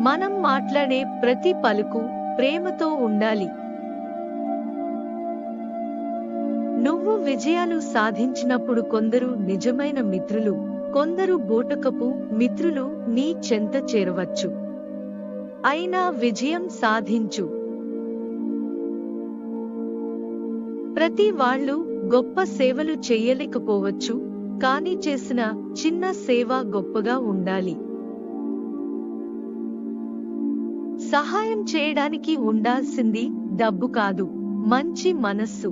మనం మాట్లాడే ప్రతి పలుకు ప్రేమతో ఉండాలి. నువ్వు విజయాలు సాధించినప్పుడు కొందరు నిజమైన మిత్రులు, కొందరు బూటకపు మిత్రులు నీ చెంత చేరవచ్చు. అయినా విజయం సాధించు. ప్రతి వాళ్ళు గొప్ప సేవలు చెయ్యలేకపోవచ్చు, కానీ చేసిన చిన్న సేవ గొప్పగా ఉండాలి. సహాయం చేయడానికి ఉండాల్సింది డబ్బు కాదు, మంచి మనస్సు.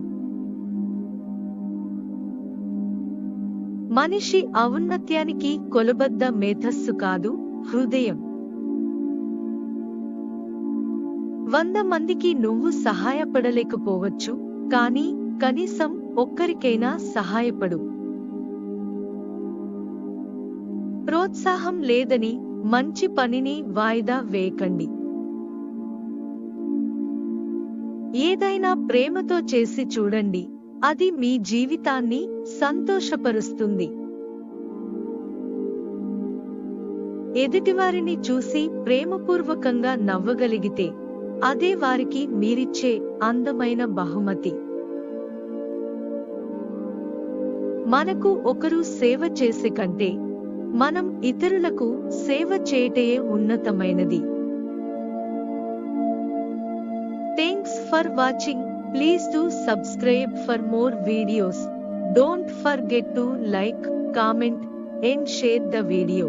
మనిషి ఔన్నత్యానికి కొలబద్ద మేధస్సు కాదు, హృదయం. 100 మందికి నువ్వు సహాయపడలేకపోవచ్చు, కానీ కనీసం ఒక్కరికైనా సహాయపడు. ప్రోత్సాహం లేదని మంచి పనిని వాయిదా వేయకండి. ఏదైనా ప్రేమతో చేసి చూడండి, అది మీ జీవితాన్ని సంతోషపరుస్తుంది. ఎదుటివారిని చూసి ప్రేమపూర్వకంగా నవ్వగలిగితే అదే వారికి మీరిచ్చే అందమైన బహుమతి. మనకు ఒకరు సేవ చేసే కంటే మనం ఇతరులకు సేవ చేయటే ఉన్నతమైనది. Thanks for watching. Please do subscribe for more videos. Don't forget to like, comment and share the video.